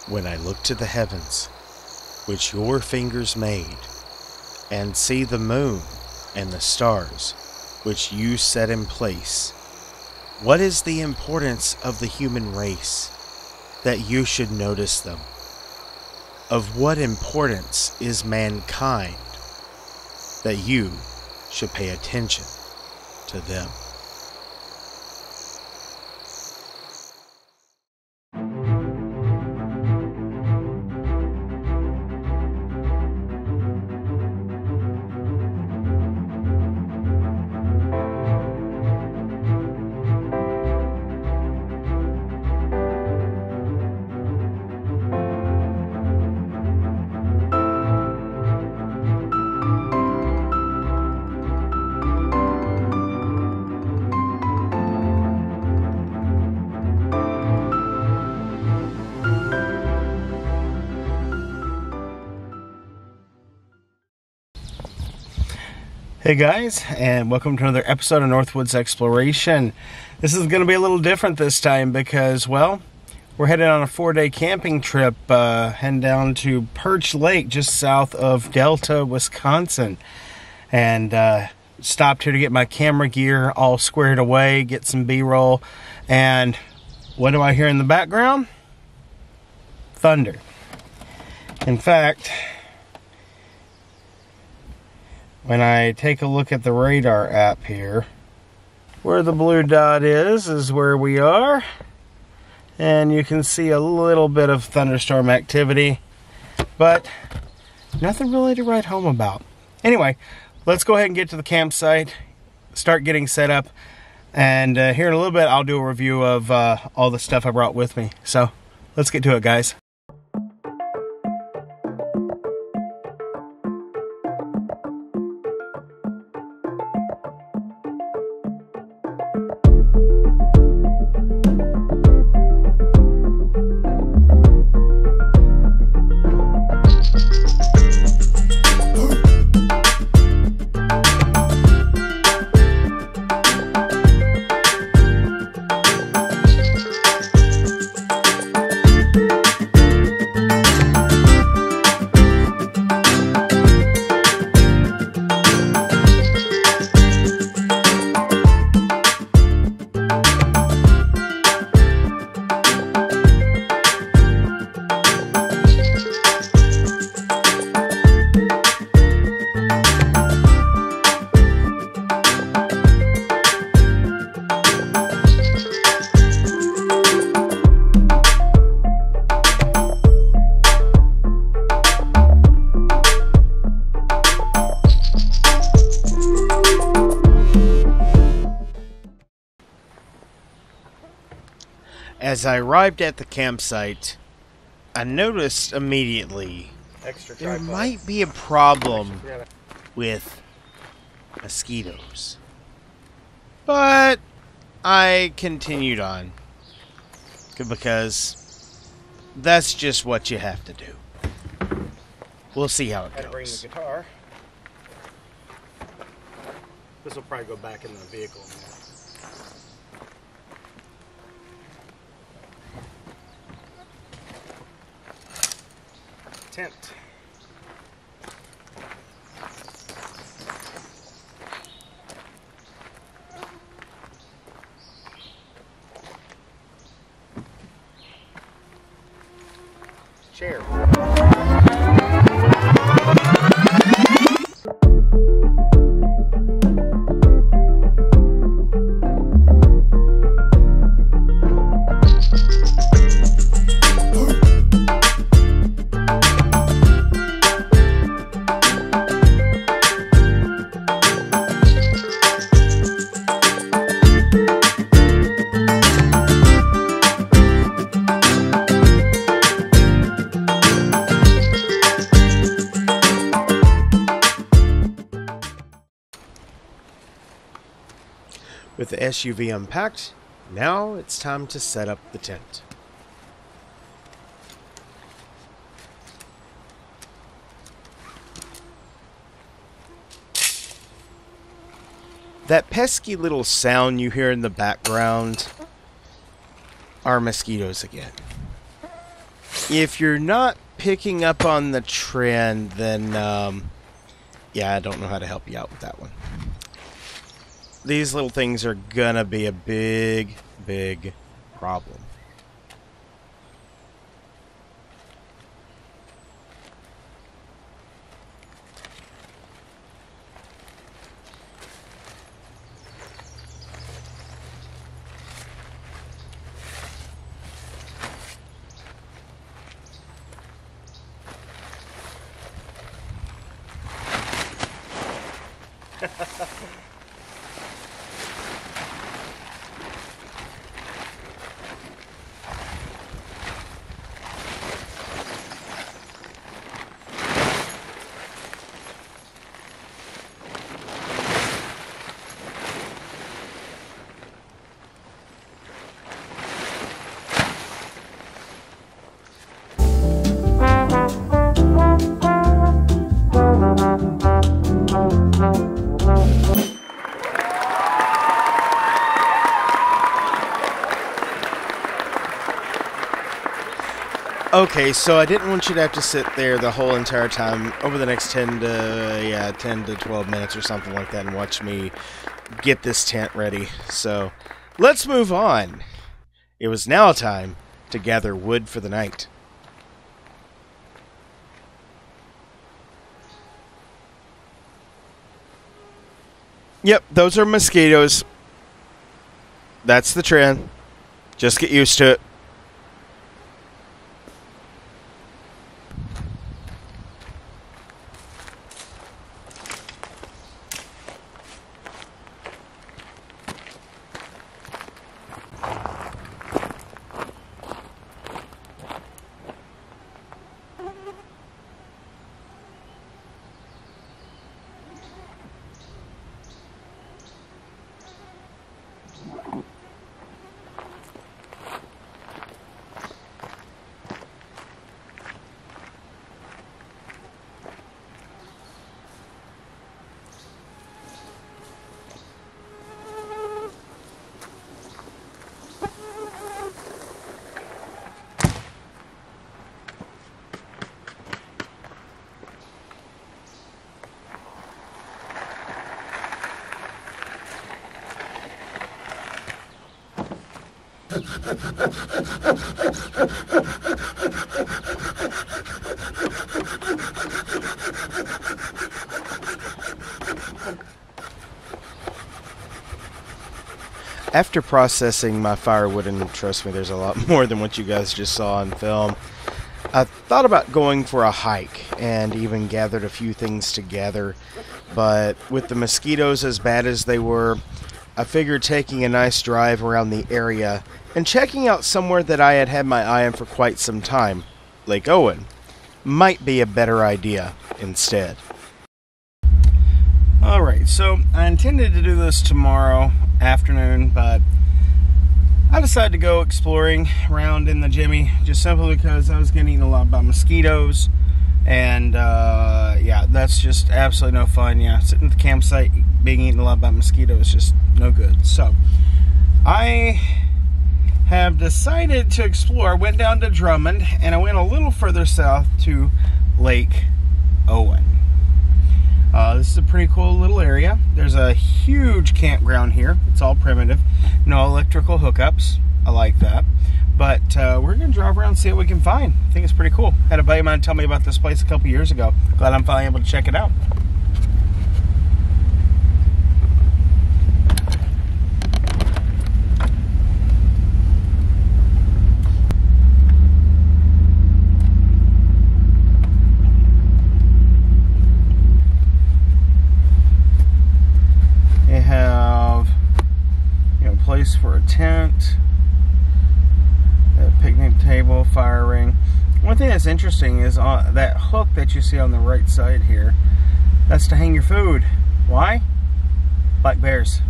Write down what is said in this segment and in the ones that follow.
When I look to the heavens, which your fingers made, and see the moon and the stars, which you set in place, what is the importance of the human race, that you should notice them? Of what importance is mankind, that you should pay attention to them? Hey guys, and welcome to another episode of Northwoods Exploration. This is going to be a little different this time because, well, we're headed on a 4-day camping trip, heading down to Perch Lake, just south of Delta, Wisconsin. And stopped here to get my camera gear all squared away, get some B-roll. And what do I hear in the background? Thunder. In fact, when I take a look at the radar app here, where the blue dot is where we are. And you can see a little bit of thunderstorm activity, but nothing really to write home about. Anyway, let's go ahead and get to the campsite, start getting set up, and here in a little bit I'll do a review of all the stuff I brought with me. So let's get to it, guys. As I arrived at the campsite, I noticed immediately there might be a problem with mosquitoes. But I continued on because that's just what you have to do. We'll see how it goes. Bring the guitar. This will probably go back in the vehicle. Tent. Chair. With the SUV unpacked, now it's time to set up the tent. That pesky little sound you hear in the background are mosquitoes again. If you're not picking up on the trend, then, yeah, I don't know how to help you out with that one. These little things are gonna be a big, big problem. Okay, so I didn't want you to have to sit there the whole entire time over the next 10 to 12 minutes or something like that and watch me get this tent ready. So, let's move on. It was now time to gather wood for the night. Yep, those are mosquitoes. That's the trend. Just get used to it. After processing my firewood, and trust me, there's a lot more than what you guys just saw on film, I thought about going for a hike and even gathered a few things together, but with the mosquitoes as bad as they were, I figured taking a nice drive around the area and checking out somewhere that I had had my eye on for quite some time, Lake Owen, might be a better idea instead. Alright, so I intended to do this tomorrow afternoon, but I decided to go exploring around in the Jimmy just simply because I was getting eaten a lot by mosquitoes, and yeah, that's just absolutely no fun. Yeah, sitting at the campsite being eaten a lot by mosquitoes is just no good. So I have decided to explore. I went down to Drummond and I went a little further south to Lake Owen. This is a pretty cool little area. There's a huge campground here. It's all primitive. No electrical hookups. I like that. But we're going to drive around and see what we can find. I think it's pretty cool. Had a buddy of mine tell me about this place a couple years ago. Glad I'm finally able to check it out. They have, place for a tent, a picnic table, fire ring. One thing that's interesting is that hook that you see on the right side here. That's to hang your food. Why? Black bears.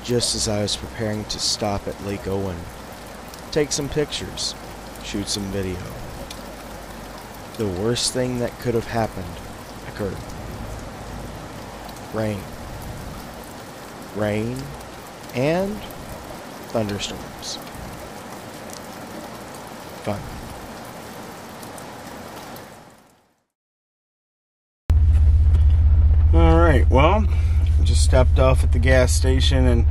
Just as I was preparing to stop at Lake Owen, take some pictures, shoot some video, the worst thing that could have happened occurred. Rain. Rain and thunderstorms. Fun. Alright, well, just stepped off at the gas station and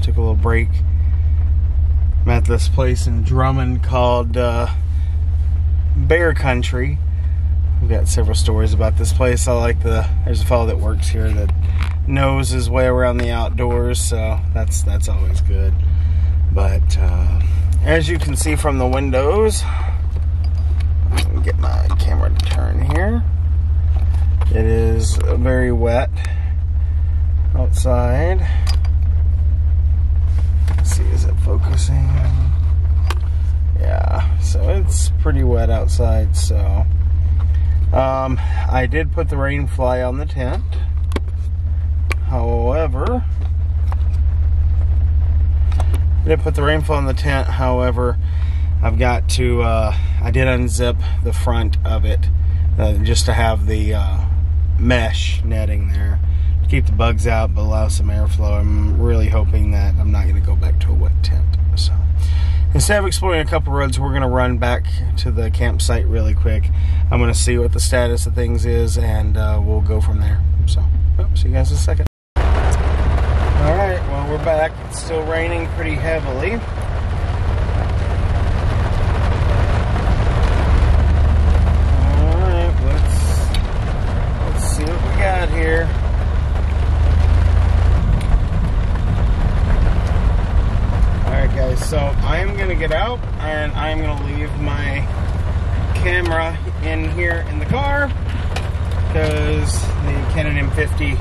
took a little break. I'm at this place in Drummond called Bear Country. We've got several stories about this place. There's a fellow that works here that knows his way around the outdoors, so that's always good. But as you can see from the windows, let me get my camera to turn here. It is very wet outside. Let's see, is it focusing? Yeah, so it's pretty wet outside. So I did put the rain fly on the tent. However, I've got to, I did unzip the front of it just to have the mesh netting there to keep the bugs out but allow some airflow. I'm really hoping that I'm not going to go back to a wet tent. So instead of exploring a couple roads, we're going to run back to the campsite really quick. I'm going to see what the status of things is, and we'll go from there. So, see you guys in a second. Alright, well, we're back. It's still raining pretty heavily. Alright, let's see what we got here. Alright guys, so I'm going to get out and I'm going to leave my camera in here in the car because the Canon M50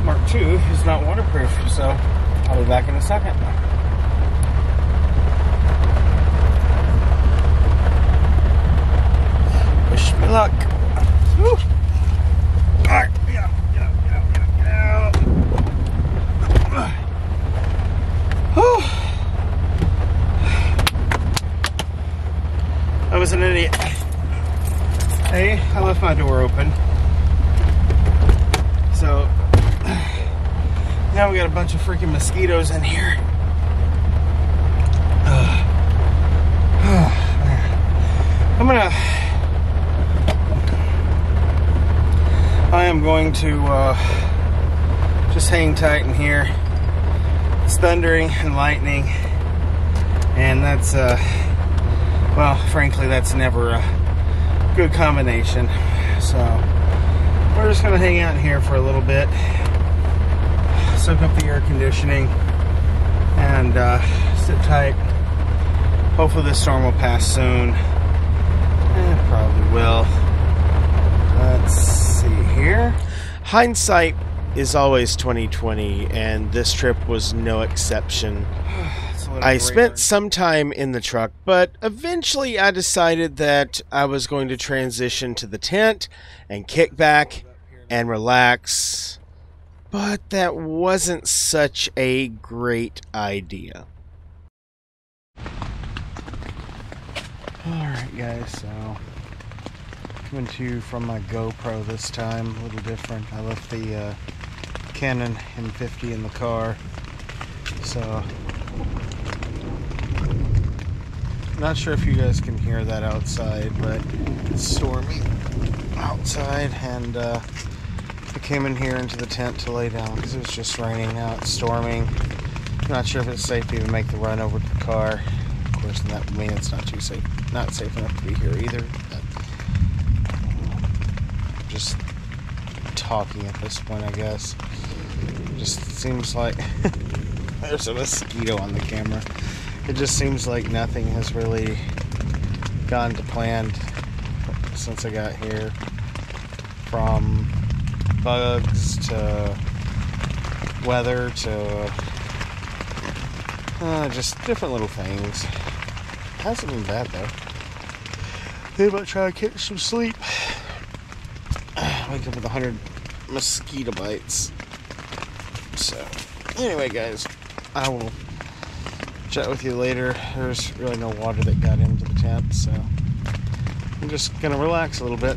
Mark II is not waterproof, so I'll be back in a second. Wish me luck. Woo. Alright, get out. Whew. I was an idiot. Hey, I left my door open. So now we got a bunch of freaking mosquitoes in here. I am going to just hang tight in here. It's thundering and lightning, and that's well, frankly, that's never a good combination. So we're just gonna hang out in here for a little bit, soak up the air conditioning, and sit tight. Hopefully this storm will pass soon. It probably will. Let's see here. Hindsight is always 20/20, and this trip was no exception. I spent some time in the truck, but eventually I decided that I was going to transition to the tent and kick back and relax. But that wasn't such a great idea. Alright guys, so coming to you from my GoPro this time, a little different. I left the Canon M50 in the car, so not sure if you guys can hear that outside, but it's stormy outside, and I came in here into the tent to lay down because it was just raining. Now it's storming. I'm not sure if it's safe to even make the run over to the car. Of course, that would mean it's not safe enough to be here either. But just talking at this point, I guess. It just seems like there's a mosquito on the camera. It just seems like nothing has really gone to plan since I got here. From bugs to weather to just different little things. Hasn't been bad though. Think about trying to catch some sleep. Wake up with 100 mosquito bites. So, anyway, guys, I will chat with you later. There's really no water that got into the tent, so I'm just going to relax a little bit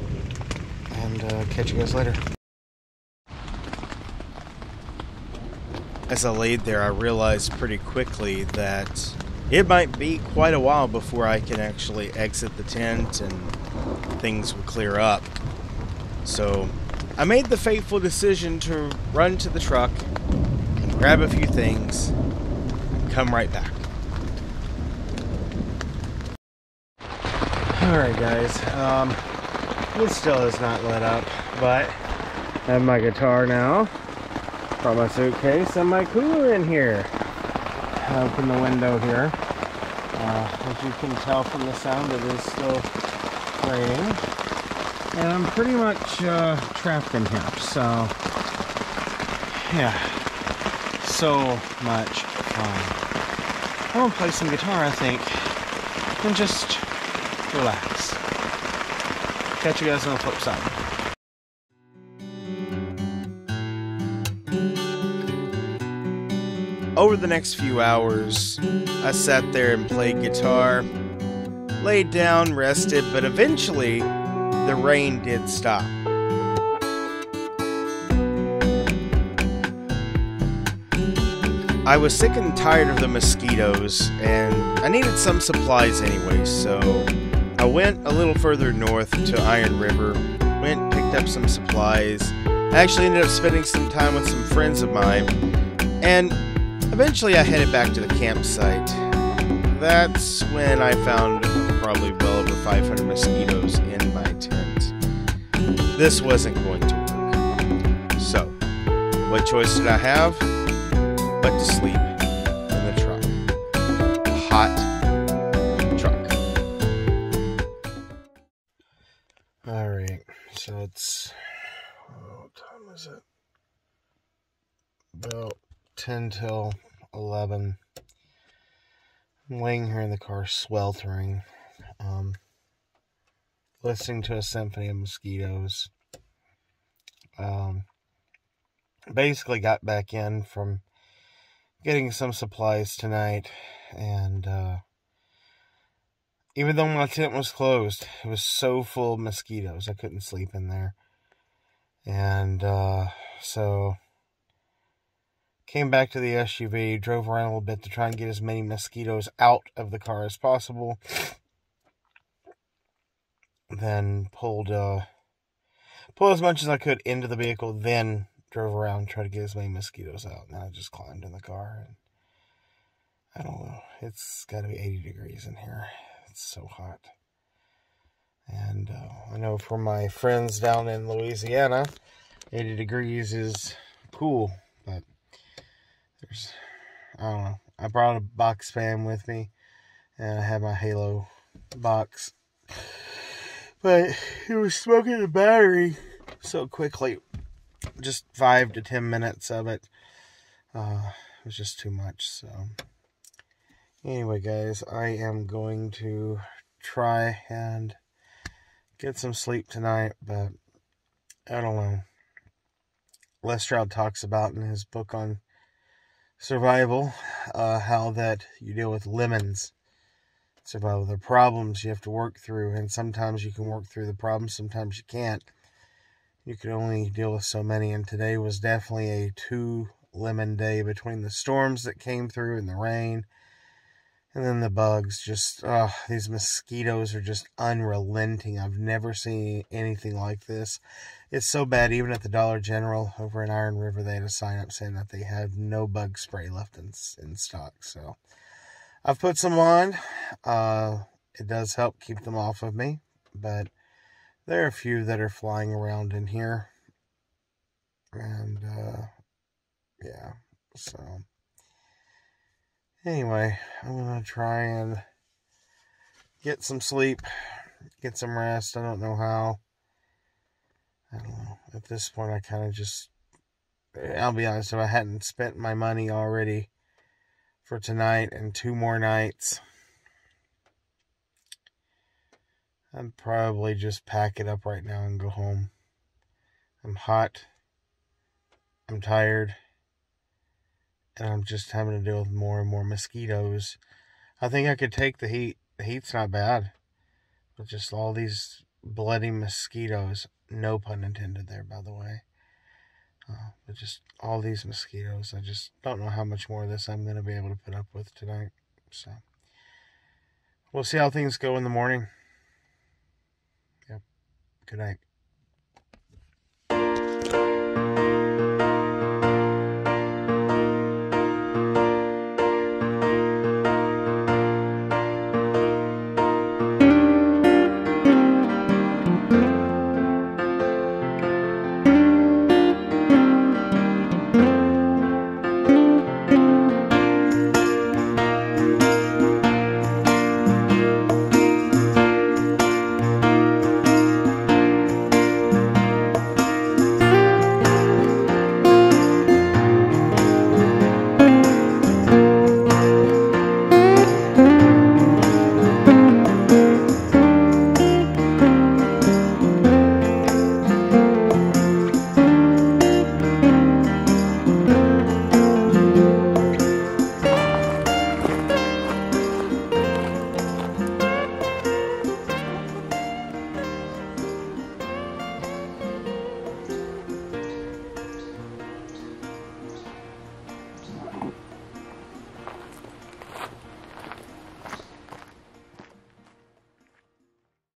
and catch you guys later. As I laid there, I realized pretty quickly that it might be quite a while before I can actually exit the tent and things will clear up. So I made the fateful decision to run to the truck and grab a few things and come right back. Alright guys, it still is not lit up, but I have my guitar now. Brought my suitcase and my cooler in here. I open the window here. As you can tell from the sound, it is still raining. And I'm pretty much trapped in here. So, yeah. So much fun. I'm going to play some guitar, I think. And just relax. Catch you guys on the flip side. Over the next few hours, I sat there and played guitar, laid down, rested, but eventually the rain did stop. I was sick and tired of the mosquitoes, and I needed some supplies anyway, so I went a little further north to Iron River, went, picked up some supplies. I actually ended up spending some time with some friends of mine, and eventually I headed back to the campsite. That's when I found probably well over 500 mosquitoes in my tent. This wasn't going to work. So, what choice did I have? But to sleep in the truck. A hot truck. Alright, so it's... what time is it? About 10 till 11. I'm laying here in the car sweltering, listening to a symphony of mosquitoes. Basically got back in from getting some supplies tonight, and even though my tent was closed, it was so full of mosquitoes I couldn't sleep in there. And so came back to the SUV, drove around a little bit to try and get as many mosquitoes out of the car as possible. Then pulled as much as I could into the vehicle, then drove around and tried to get as many mosquitoes out. And I just climbed in the car, and I don't know, it's got to be 80 degrees in here. It's so hot. And I know for my friends down in Louisiana, 80 degrees is cool, but I don't know. I brought a box fan with me, and I had my Halo box, but it was smoking the battery so quickly. Just 5 to 10 minutes of it was just too much. So anyway, guys, I am going to try and get some sleep tonight, but I don't know. Les Stroud talks about in his book on survival, how that you deal with lemons. Survival, the problems you have to work through, and sometimes you can work through the problems, sometimes you can't. You can only deal with so many, and today was definitely a 2-lemon day between the storms that came through and the rain, and then the bugs. Just, these mosquitoes are just unrelenting. I've never seen anything like this. It's so bad, even at the Dollar General over in Iron River, they had a sign up saying that they have no bug spray left in stock. So I've put some on. It does help keep them off of me, but there are a few that are flying around in here. And, yeah, so anyway, I'm going to try and get some sleep, get some rest. I don't know how. I don't know. At this point, I kind of just, I'll be honest, if I hadn't spent my money already for tonight and 2 more nights, I'd probably just pack it up right now and go home. I'm hot. I'm tired. And I'm just having to deal with more and more mosquitoes. I think I could take the heat. The heat's not bad. But just all these bloody mosquitoes, no pun intended there, by the way. But just all these mosquitoes. I just don't know how much more of this I'm going to be able to put up with tonight. So we'll see how things go in the morning. Yep. Good night.